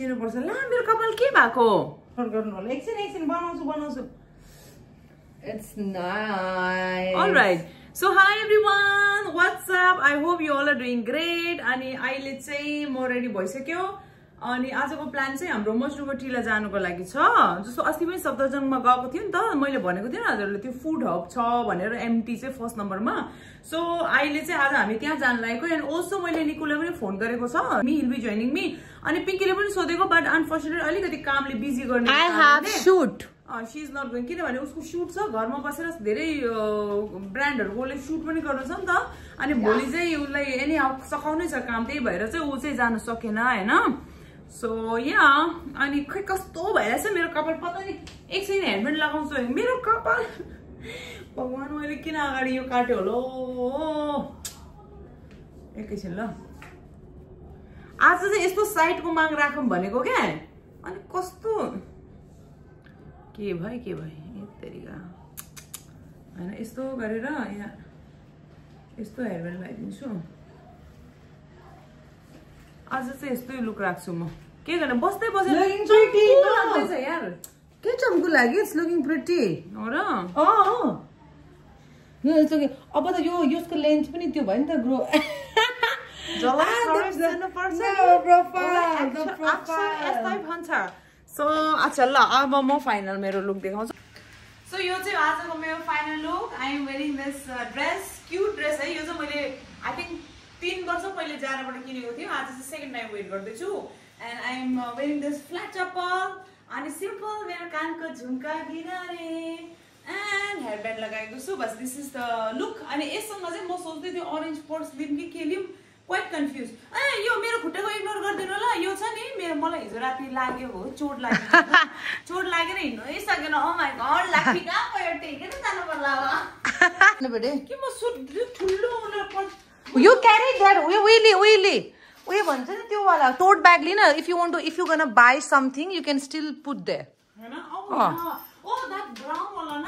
दिनुपर्छ ला मेरो कपाल के भएको गर्नु होला एकछिन बनाउँछु It's nice. All right. So hi everyone, what's up? I hope you all are doing great. अनि अहिले चाहिँ म रेडी भइसक्यो अनि आजको प्लान चाहिँ हाम्रो मजनुको टीला जानुको लागि छ जस्तो अस्ति पनि सप्तरजंगमा गएको थियो नि त मैले भनेको थिएँ हजुरले त्यो फुड हब छ भनेर एमटी चाहिँ फर्स्ट नम्बरमा सो अहिले चाहिँ आज हामी त्यहाँ जान लागेको एन्ड अल्सो मैले निकुले पनि फोन गरेको छ me will be joining me अनि पिङ्कीले पनि सोधेको बट अनफर्चुनेटली अलिकति कामले बिजी गर्ने I have shoot. She is not going किनभने उसको सुट छ घरमा बसेर धेरै ब्रान्डहरुकोले सुट पनि गर्नु छ नि त अनि भोलि चाहिँ उसलाई एनी हाउ सकाउनै छ काम त्यही भएर चाहिँ उ चाहिँ जान सकेन हैन सो या अनि खै कस्तो भइरहेछ मेरो कपाल पत्ता नि एकछिन हेडबेन्ड लगाउँछु मेरो कपाल भगवान मैले किन अगाडि यो काट्यो होला एकैछिन ल आज चाहिँ यस्तो साइडको माग राखौँ भनेको क्या अनि कस्तो के भयो यतरीका हैन यस्तो गरेर यहाँ यस्तो हेयरबेन्ड लगाइदिन्छु आज चाहिँ यस्तै लुक राख्छु म के गर्ने बस्दै बसेर लाग्दैछ यार के चम्कु लागि इट्स लुकिङ प्रिटी हो र यो अब त यो यसको लेन्थ पनि त्यो भयो नि त ग्रो सो अच्छा ल अब म फाइनल मेरो लुक देखाउँछु सो यो चाहिँ आजको मेरो final look I am wearing this dress cute dress है यो चाहिँ मैले आई थिंक 3 वर्ष पहिले जाराबाट किनेको थियो आज चाहिँ सेकेन्ड टाइम वेयर गर्दैछु and I am wearing this flat चप्पल अनि सिम्पल मेरो कानको झुम्का गिरारे एन्ड हेयर ब्यान्ड लगाएको छु बस दिस इज द लुक अनि यससँग चाहिँ म सोच्दै थिएँ ऑरेन्ज पर्स लिम कि के लिम क्वाइट कन्फ्युज यो मेरो खुट्टाको इग्नोर गरिदिनु ल यो छ नि मेरो मलाई हिजो राति लाग्यो हो चोट लागेर हिँड्नै सकेन ओ माय गॉड लाठी कहाँ पयो टेकेर जानु पर्ला के म सुट ठुलो You carry that wheelie. उयो भन्छ नि त्यो वाला tote bag लिन if you gonna buy something you can still put there. हैन oh that brown वाला न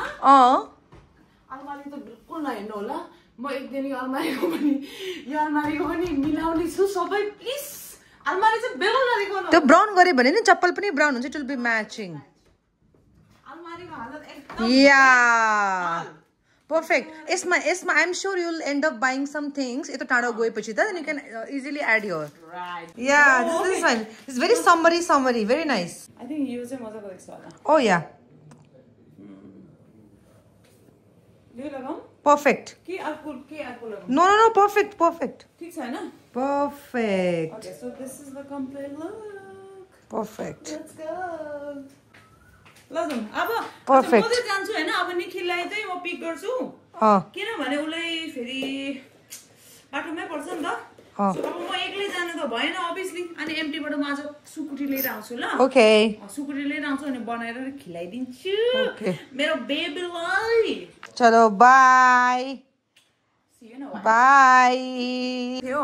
अलमारी त बिल्कुल नहेर्नु होला म एक दिन यो अलमारीको पनि मिलाउने छु सबै प्लिज अलमारी चाहिँ बेगल नदेखाउनु त्यो ब्राउन गरे भने नि चप्पल पनि ब्राउन हुन्छ it will be matching. अलमारीको हालत एकदम Yeah. Perfect. Isma, I'm sure you'll end up buying some things. Ito tado goe pachi then you can easily add here. Right. Yeah, this is fine. It's very summery, very nice. I think you use maza ko dekha. Oh yeah. You lagam? Perfect. Ke aapko lagam? No, perfect. ठीक छ हैन? Perfect. Okay, so this is the complete look. Perfect. Let's go. लजम अब Perfect. म चाहिँ जान्छु हैन अब निखिललाई चाहिँ म पिक गर्छु किनभने उलाई फेरि बाटोमै पर्छ नि त सो अब म एक्लै जानु त भएन obviously अनि एमटीबाट म आज सुकुटी लिएर आउँछु ल Okay. सुकुटी लिएर आउँछु अनि बनाएर खिलाइदिन्छु मेरो बेबीलाई चलो bye. See you now. Bye. थियो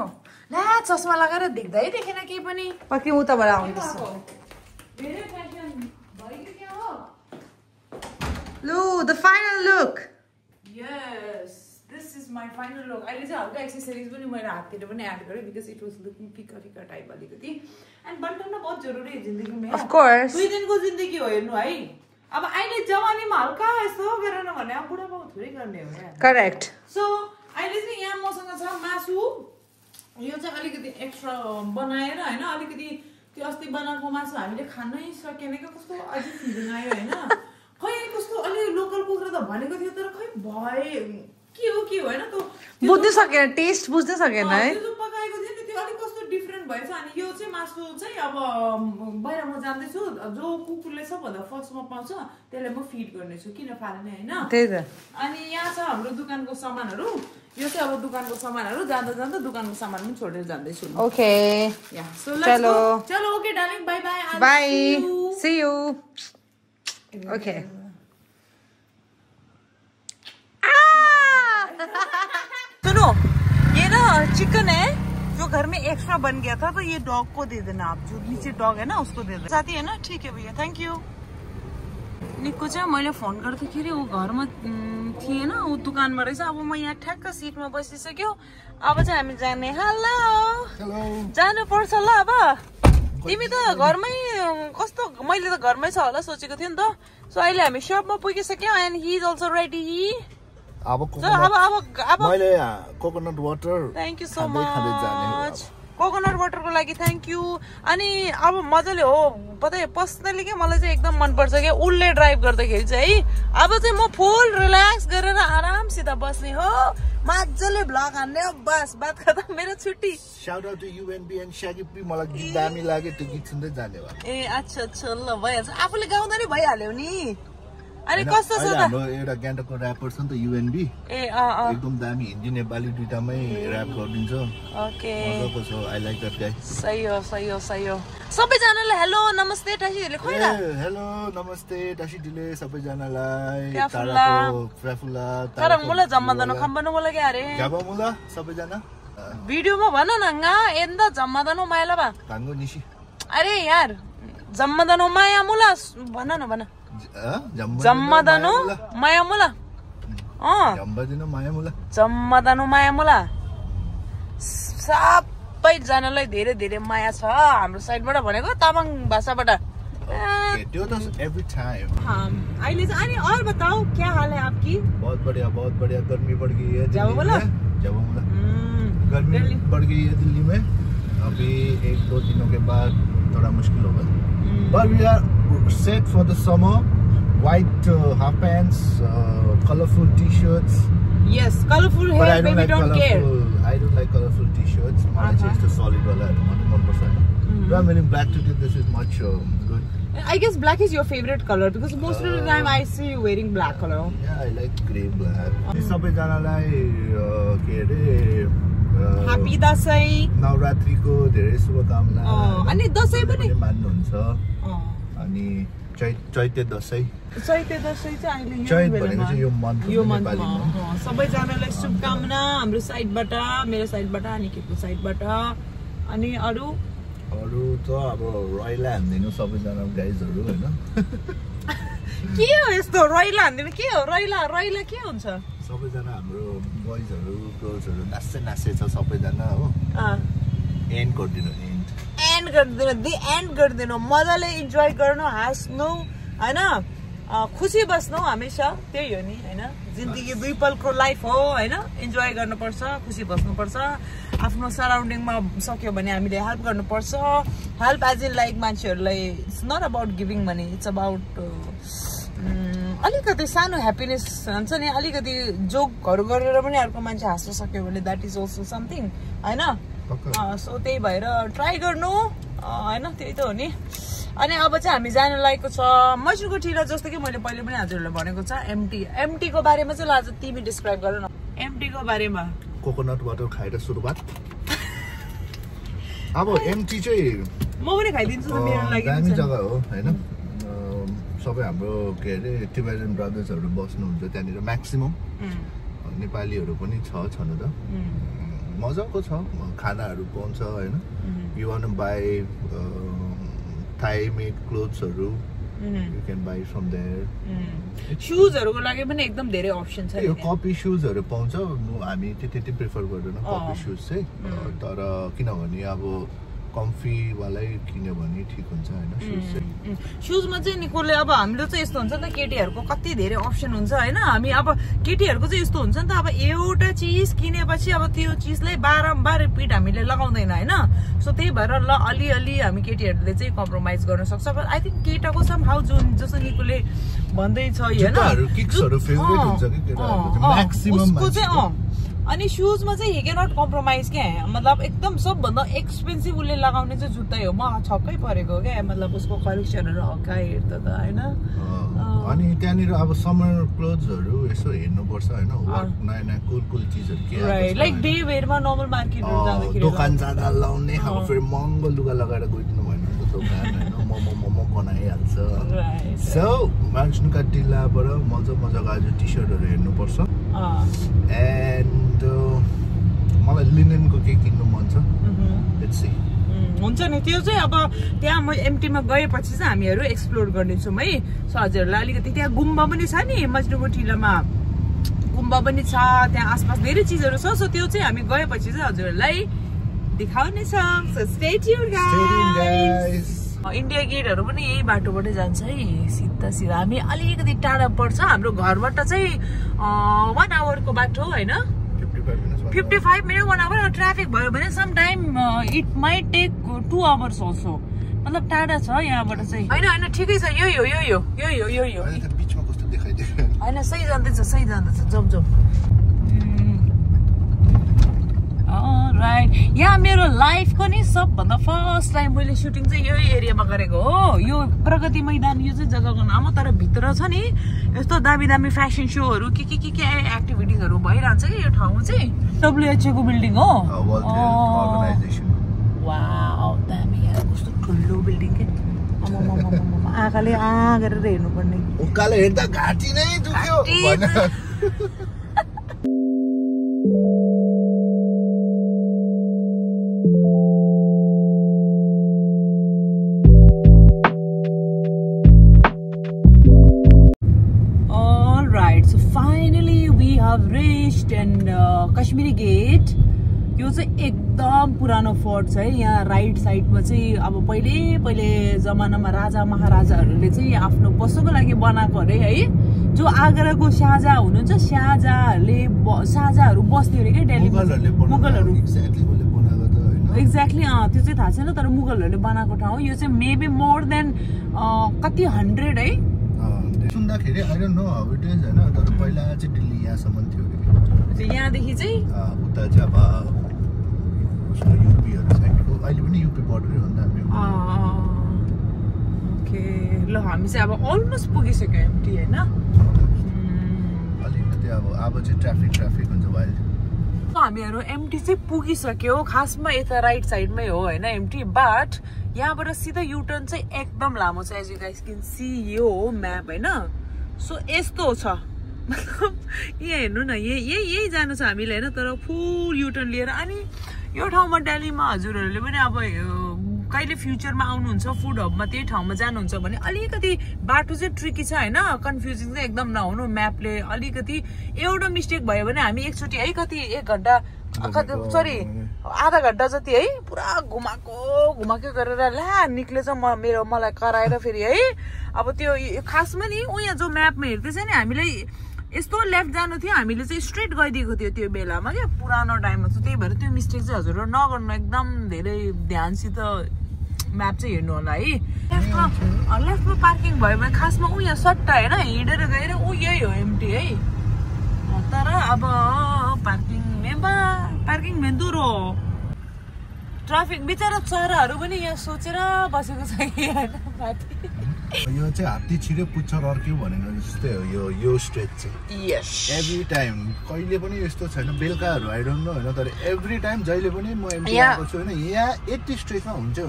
ला चस्मा लगाएर देख्दै देखेन केही पनि पक्कै उताबाट आउँदैछ धेरै फ्यासन भयो के हो Lou, the final look. Yes, this is my final look. I just have accessories पनि मैले हाततिर पनि एड गरे because it was looking फिका टाइप अलिकति and बन्टन बहुत जरुरी है जिन्दगीमा Of course. 2 दिनको जिन्दगी हो हेर्नु है अब अहिले जवानीमा हल्का यस्तो गरेन भने अब बुढामा थोरै गर्ने हो यार Correct. सो अहिले चाहिँ यहाँ मसँग छ मासु यो चाहिँ अलिकति एक्स्ट्रा बनाएर हैन अलिकति त्यो अस्ति बनाएको मासु हामीले खानै सकेन के कस्तो अझै फिलिङ आयो हैन खै कस्तो अलि लोकल कुखुरा त भनेको थियो तर खै भए के हो हैन त बुझ्नै सकेन टेस्ट बुझ्नै सकेन है त्यो पकाएको थियो नि त्यो अलि कस्तो डिफरेन्ट भएछ अनि यो चाहिँ मासु चाहिँ अब बाहिर म जान्दैछु जो कुकुरले सबभन्दा फर्स्टमा पाउँछ त्यसलाई म फिड गर्नेछु किन फाल्ने हैन त्यही त अनि यहाँ छ हाम्रो दुकानको सामानहरु यो चाहिँ अब दुकानको सामानहरु जाँदा दुकानको सामान पनि छोडेर जान्दैछु okay yeah so let's go चलो okay darling bye bye see you okay सुनो ये ना चिकन है जो घर में एक्स्ट्रा बन गया था तो ये डॉग को दे देना आप जो नीचे डॉग है ना उसको दे देना साथी है ना ठीक है भैया थैंक यू निक्को चाहिँ मैले फोन गर्दाखेरि ऊ घरमा थिएन ऊ दुकानमा रहेछ अब म यहाँ ठ्याक्क सिटमा बसिसक्यो अब चाहिँ हामी जाने हेलो जानु पर्छ ल अब तिमी त घरमै कस्तो मैले त घरमै छ होला सोचेको थिएँ नि त सो अहिले हामी शपमा पुगिसक्यौँ and he is also ready अब मैले coconut water thank you so much coconut वाटरको लागि थ्याङ्क यू अनि अब मजाले हो पता पर्सनली क्या मलाई चाहिँ एकदम मनपर्छ क्या उसले ड्राइभ गर्दाखेरि चाहिँ है अब चाहिँ म फुल रिल्याक्स गरेर आरामसित बस्ने हो मजाले भ्लग हान्ने हो बस बात खतम मेरो छुट्टी shout out to UNB and Shaggy P मलाई गीत दामी लाग्यो त्यो गीत सुन्दै जाने भयो ए अच्छा अच्छा ल भइहाल्छ आफूले गाउँदा नि भइहाल्यो नि अनि कस्तो छ त हाम्रो एउटा गान्तोकको र्यापर छ नि त युएनबी ए एकदम दामी हिन्दी नेपाली दुईटामै र्याप गरिदिन्छ ओके मजाको छ आई लाइक दैट गाइ सही हो सबैजनालाई हेलो नमस्ते टासीले खोइ र हेलो नमस्ते टासी दिले सबैजनालाई फ्राफुला तरंगमुला जम्मादनो खम्बनुमुला के अरे जम्मामुला सबैजना भिडियोमा भन न गा एन्द जम्मादनो मायालाबा भाङ्गो निसी अरे यार जम्मादनो मायामुला भन न भन जम्मादनो मायामुला जम्मादनो मायामुला सबैजनालाई धेरै धेरै माया छ हाम्रो साइडबाट भनेको तामाङ भाषाबाट त्यो त एभ्री टाइम अहिले चाहिँ अनि और बताओ क्या हाल है आपकी बहुत बढ़िया गर्मी बढ़ गई है जाओ गर्मी बढ़ गई है दिल्ली में अभी 1-2 दिनों के बाद थोड़ा मुश्किल होगा but we are set for the summer white half pants colorful t-shirts yes colorful hair baby don't care I don't like colorful t-shirts I just a solid color 100% but I'm wearing black today this is much good I guess black is your favorite color because most of the time I see you wearing black color yeah I like grey black सबैजनालाई के अरे happy Dashain नवरात्रिको धेरै शुभकामना अनि दशैं पनि मान्नुहुन्छ अनि चैते दशैं चाहिँ अहिले यो मन्थमा सबैजनालाई शुभकामना हाम्रो साइडबाट मेरो साइडबाट अनि केको साइडबाट अनि अरु त अब रैला हान्दिनु सबैजना गाइजहरु हैन के हो यस्तो रैला हान्दिनु के हो रैला के हुन्छ सबैजना हाम्रो बोइजहरु गर्ल्सहरु नाच्चे छ सबैजना हो एन्ड गरिदिनु मजाले इन्जोय गर्नु हाँस्नु हैन खुसी बस्नु हमेशा त्यही हो नि हैन जिन्दगी दुई पलको लाइफ हो हैन इन्जोय गर्नुपर्छ खुसी बस्नुपर्छ आफ्नो सराउन्डिङमा सक्यो भने हामीले हेल्प गर्नुपर्छ हेल्प एज इन लाइक मान्छेहरूलाई it's not about giving money it's about अलिकति सानो ह्याप्पिनेस हुन्छ नि अलिकति जोकहरू गरेर पनि अर्को मान्छे हाँस्न सक्यो भने द्याट इज अल्सो समथिङ हैन सो त्यही भएर ट्राई गर्नु हैन त्यही त हो नि अनि अब चाहिँ हामी जान लागेको छ मजुरको टिला जस्तो कि मैले पहिले पनि हजुरहरूलाई भनेको छ एमटी को बारेमा चाहिँ आज तिमी डिस्क्राइब गर न एमटी को बारेमा कोकोनट वाटर खाएर सुरुवात अब एमटी चाहिँ म पनि खाइदिन्छु मेरो लागि दामी जग्गा हो हैन सबै हाम्रो के अरे टिबेटन ब्रदर्सहरु बस्नुहुन्छ त्यहाँनिर म्याक्सिमम नेपालीहरु पनि छन त मजाको छ खानाहरु पाउँछ हैन you want to buy Thai made clothes you can buy from there shoes हरुको लागि पनि एकदम धेरै अप्सन छ यो कपी shoes हरु पाउँछ हामी त्यति प्रेफर गर्दैन कपी shoes चाहिँ तर किनभने अब कम्फी वाला किन्यो भने ठीक हुन्छ हैन shoes चाहिँ shoes मा चाहिँ निकोले अब हाम्रो चाहिँ यस्तो हुन्छ नि त केटीहरुको कति धेरै अप्सन हुन्छ हैन हामी अब केटीहरुको चाहिँ यस्तो हुन्छ नि त अब एउटा चीज किनेपछि अब त्यो चीजलाई बारम्बार रिपिट हामीले लगाउँदैन हैन सो त्यही भएर ल अलि हामी केटीहरुले चाहिँ कम्प्रोमाइज गर्न सक्छ बट आई थिंक केटाको सम हाउ जुन जस्तो निकोले भन्दै छ हैन जुत्ताहरु किक्सहरु फेभरेट हुन्छ के केटाहरुको म्याक्सिमम उसको चाहिँ अनि shoes मा चाहिँ he cannot compromise के मतलब एकदम सबभन्दा एक्सपेन्सिभ उले लगाउने चाहिँ जुत्तै हो म छक्कै परेको के मतलब उसको कलेक्सनहरु हक्का हेर्दा त हैन अनि त्यहाँनिर अब समर क्लोथ्सहरु यसो हेर्नु पर्छ हैन नयाँ कुल चीजहरु के राइट लाइक डे वेयरमा नर्मल मार्केटहरु जाँदाखेरि दोकान जाँदा लाउने अब फेरि महँगो लुगा लगाएर गइदिनु भएन नि त दोकान हैन मोमो बनाइहाल्छ सो मान्छेका टिल्लाबाट मजाको आज टी-शर्टहरु हेर्नु पर्छ एन्ड मलाई लिनेनको के किन्नु मन छ लेट्स सी हुन्छ नि त्यो चाहिँ अब त्यहाँ म एमटीमा गएपछि चाहिँ हामीहरु एक्सप्लोर गर्नेछौँ है सो हजुरहरुलाई अलिकति त्यहाँ गुम्बा पनि छ नि मजनुको टिलामा गुम्बा पनि छ त्यहाँ आसपास धेरै चीजहरु छ सो त्यो चाहिँ हामी गएपछि चाहिँ हजुरहरुलाई देखाउने छ। So stay tuned guys. India गेटहरु पनि यही बाटोबाटै जान्छ है, सिधा सिधा। हामी अलिकति टाढा पर्छ, हाम्रो घरबाट चाहिँ 1 आवरको बाटो हैन, 55 मिनट 1 आवर। ट्राफिक भयो भने some time it might take 2 hours also, मतलब टाढा छ यहाँबाट चाहिँ। हैन ठिकै छ, यो बीचमा कस्तो देखाइदियो हैन, सही जाँदैछ जम राइट। यहाँ मेरो लाइफको नि सबभन्दा फर्स्ट टाइम मैले सुटिङ चाहिँ यही एरियामा गरेको हो। यो प्रगति मैदान, यो चाहिँ जग्गाको नाम हो, तर भित्र छ नि यस्तो दामी फ्यासन शोहरू के एक्टिभिटिजहरू भइरहन्छ कि यो ठाउँ चाहिँ। WHO को बिल्डिङ हो। वाउ दामी यार, कस्तो ठुलो बिल्डिङ के। आँखाले गरेर हेर्नु पर्ने, उकालो हेर्दा घाँटी नै दुख्यो भन। एन्ड कश्मीरी गेट यो चाहिँ एकदम पुरानो फोर्ट छ है। यहाँ राइट साइडमा चाहिँ अब पहिले जमानामा राजा महाराजाहरूले चाहिँ आफ्नो बस्नुको लागि बनाएको अरे है। जो आगराको शाहजहाँ हुनुहुन्छ, शाहजहाँहरू बस्थ्यो अरे क्या दिल्लीमा। मुगलहरू एक्ज्याक्टली त्यो चाहिँ थाहा छैन, तर मुगलहरूले बनाएको ठाउँ यो चाहिँ मेबी मोर देन कति 100 है। सुन्दाखेरि I don't know how it is हैन, तर पहिला चाहिँ दिल्ली यहाँसम्म थियो नि। यहाँदेखि चाहिँ उता चाहिँ अब यूपीहरु साइडको, अहिले पनि यूपी बोर्डरै हो नि त हामी। ओके ल, हामी चाहिँ अब अलमोस्ट पुगिसक्यो एमटी हैन। अलिकति अब चाहिँ ट्राफिक हुन्छ भाइ। हामीहरु एमटी चाहिँ पुगिसक्यो, खासमा यता राइट साइडमै हो हैन एमटी, बट यहाँबाट सिधा युटर्न चाहिँ एकदम लामो छ। As you guys can see यो म्याप हैन। सो यस्तो छ, मतलब यहाँ हेर्नु न, यही जानु छ हामीले हैन, तर फुल युटर्न लिएर। अनि यो ठाउँमा दिल्लीमा हजुरहरूले पनि अब कहिले फ्युचरमा आउनुहुन्छ, फुड हबमा त्यही ठाउँमा जानुहुन्छ भने अलिकति बाटो चाहिँ ट्रिकी छ हैन, कन्फ्युजिङ चाहिँ एकदम नहुनु। म्यापले अलिकति एउटा मिस्टेक भयो भने हामी एकचोटि है कति 1 घण्टा सरी आधा घण्टा जति है पुरा घुमाको गरेर ला निक्लेछ मलाई कराएर फेरि है। अब त्यो खासमा नि उहाँ जो म्यापमा हेर्दैछ नि, हामीलाई यस्तो लेफ्ट जानु थियो, हामीले चाहिँ स्ट्रेट गइदिएको थियो त्यो बेलामा क्या, पुरानो टाइममा। त्यही भएर त्यो मिस्टेक चाहिँ हजुरहरू नगर्नु, एकदम धेरै ध्यानसित म्याप चाहिँ हेर्नु होला है। लेफ्टमा पार्किङ भयो भने खासमा उहाँ सट्टा होइन हिँडेर गएर यही हो एमटी है। तर अब पार्किङ में दूर हो। ट्राफिक बिचारा चराहरू पनि यहाँ सोचेर बसेको छ कि हैन माथि। यो चाहिँ हात्ती छिरे पुच्छर अर्क्यो भनेको जस्तै हो यो स्ट्रेच चाहिँ। यस, एभ्री टाइम कहिले पनि यस्तो छैन, बेलुकाहरू आई डोन्ट नो हैन, तर एभ्री टाइम जहिले पनि म एमटी आएको छु हैन, यहाँ यति स्ट्रेचमा हुन्छ।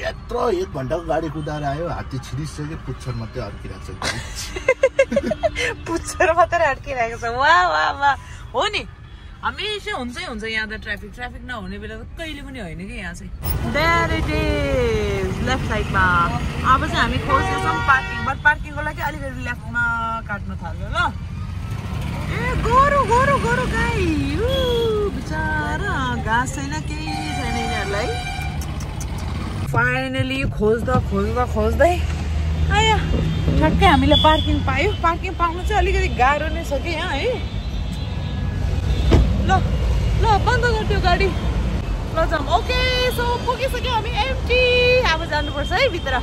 यत्रो 1 घण्टाको गाडी कुदाएर आयो, हात्ती छिरिसक्यो, पुच्छर मात्रै अड्किरहेको छ। पुच्छर मात्रै अड्किरहेको छ। वाह हो नि, हमेशा हुन्छ यहाँ त ट्राफिक नहुने बेला त कहिले पनि होइन कि यहाँ चाहिँ। देयर इट इज लेफ्ट साइडमा। अब चाहिँ हामी खोज्दैछौँ पार्किङ, बट पार्किङको लागि अलिकति लेफ्टमा काट्नु थाल्यो ल। ए गोरु गाई बिचारा, घाँस छैन केही छैन यिनीहरूलाई। फाइनली खोज्दै आयो, ठ्याक्कै हामीले पार्किङ पायो। पार्किङ पाउनु चाहिँ अलिकति गाह्रो नै छ कि यहाँ है। ल बन्द गर्थ्यो गाडी, ल जाम। ओके सो पुगिसक्यो हामी एमटी। अब जानुपर्छ है भित्र।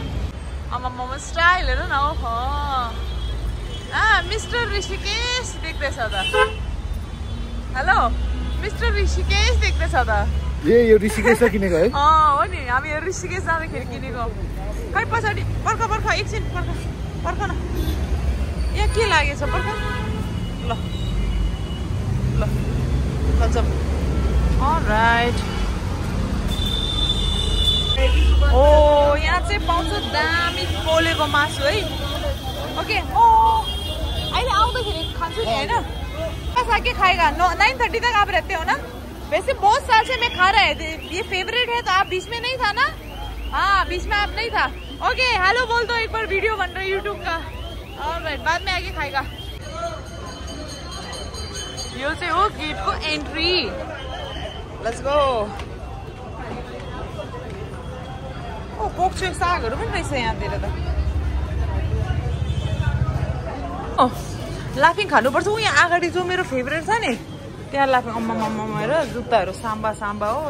आमा स्टाइल हेर न। ओहो मिस्टर ऋषिकेश देख्दैछ त। हेलो मिस्टर ऋषिकेश देख्दैछ त। यो ऋषिकेश किनेको है? हो नि, हामी यो ऋषिकेश जाँदाखेरि किनेको। खै पछाडि पर्ख एकछिन पर्ख न, यहाँ के लागेछ पर्ख। ल जाम। अलराइट। ओ यहाँ चाहिँ पाउँछ दामी पोलेको मासु है। ओके अहिले आउँदाखेरि खान्छु नि हैन। ऐसा के खाएगा? 9:30 तक आप रहते हो ना? वैसे बहुत साल से मैं खा रहे थे, ये फेवरेट है, तो आप बीच में नहीं था ना? हाँ बीच में आप नहीं था। ओके हेलो बोल दो एक बार, वीडियो बन रहा है यूट्यूब का। ऑलराइट, बाद में आके खाएगा। यो चाहिँ हो गेटको एन्ट्री। Let's go. पोक्चो सागहरू पनि रहेछ यहाँतिर त लाफिङ खानुपर्छ उ यहाँ अगाडि जो मेरो फेभरेट छ नि त्यहाँ लाफिङ अम्मा हेर जुत्ताहरू साम्बा हो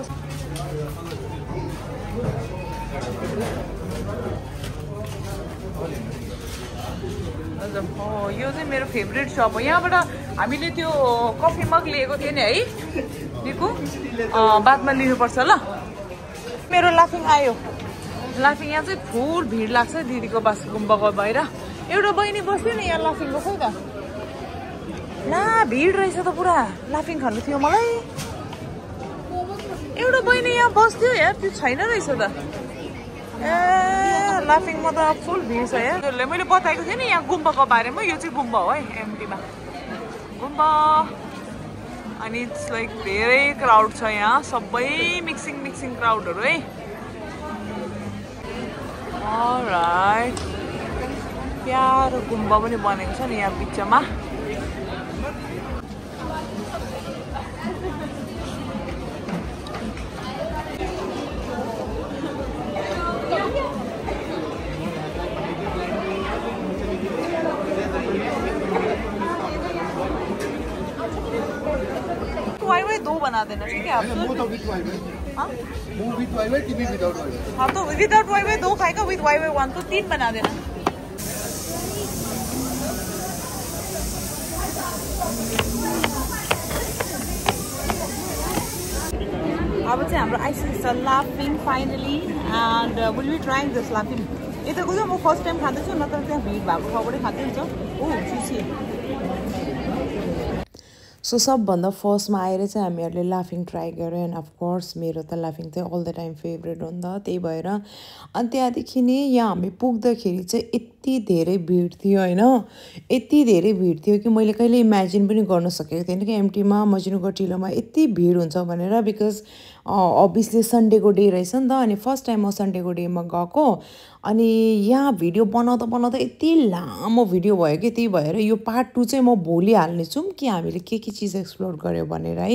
यो चाहिँ मेरो फेभरेट सप हो यहाँबाट हामीले त्यो कफी मग लिएको थियो नि है दिको बादमा लिनुपर्छ ल मेरो लाफिङ आयो लाफिङ यहाँ चाहिँ फुल भिड लाग्छ दिदीको बास गुम्बाको बाहिर एउटा बहिनी बस्थ्यो नि यहाँ लाफिङको खै त ला भिड रहेछ त पुरा लाफिङ खानु थियो मलाई एउटा बहिनी यहाँ बस्थ्यो यार त्यो छैन रहेछ त ए लाफिङमा त फुल भिड छ यार मैले बताएको थिएँ नि यहाँ गुम्बाको बारेमा यो चाहिँ गुम्बा हो है एमटीमा गुम्बा अनि इट्स लाइक धेरै क्राउड छ यहाँ सबै मिक्सिङ क्राउडहरू है अलराइट प्यारो गुम्बा पनि बनेको छ नि यहाँ बिचमा वाई दो बना देना ठीक है आप हाँ तो विदाउट वाई दो खाएगा विद वाई 1 तो 3 बना देना अब चाहिँ हाम्रो आइसकेको लाफिङ finally and will be trying this लाफिङ यताको चाहिँ म फर्स्ट टाइम खाँदैछु नत्र त्यहाँ भिड भएको ठाउँबाटै खाँदै हुन्छ ओ चिसी सो सबभन्दा फर्स्टमा आएर चाहिँ हामीहरूले लाफिङ ट्राई गऱ्यौँ एन्ड अफकोर्स मेरो त लाफिङ चाहिँ अल द टाइम फेभरेट हो नि त त्यही भएर अनि त्यहाँदेखि नै यहाँ हामी पुग्दाखेरि चाहिँ यति धेरै भिड थियो होइन यति धेरै भिड थियो कि मैले कहिले इमेजिन पनि गर्न सकेको थिएन कि एमटीमा मजनुगढ टिलोमा यति भिड हुन्छ भनेर बिकज अभियसली सन्डेको डे रहेछ नि त अनि फर्स्ट टाइम म सन्डेको डेमा गएको अनि यहाँ भिडियो बनाउँदा यति लामो भिडियो भयो कि त्यही भएर यो पार्ट 2 चाहिँ म भोलि हाल्नेछु कि हामीले के चिज एक्सप्लोर गर्यो भनेर है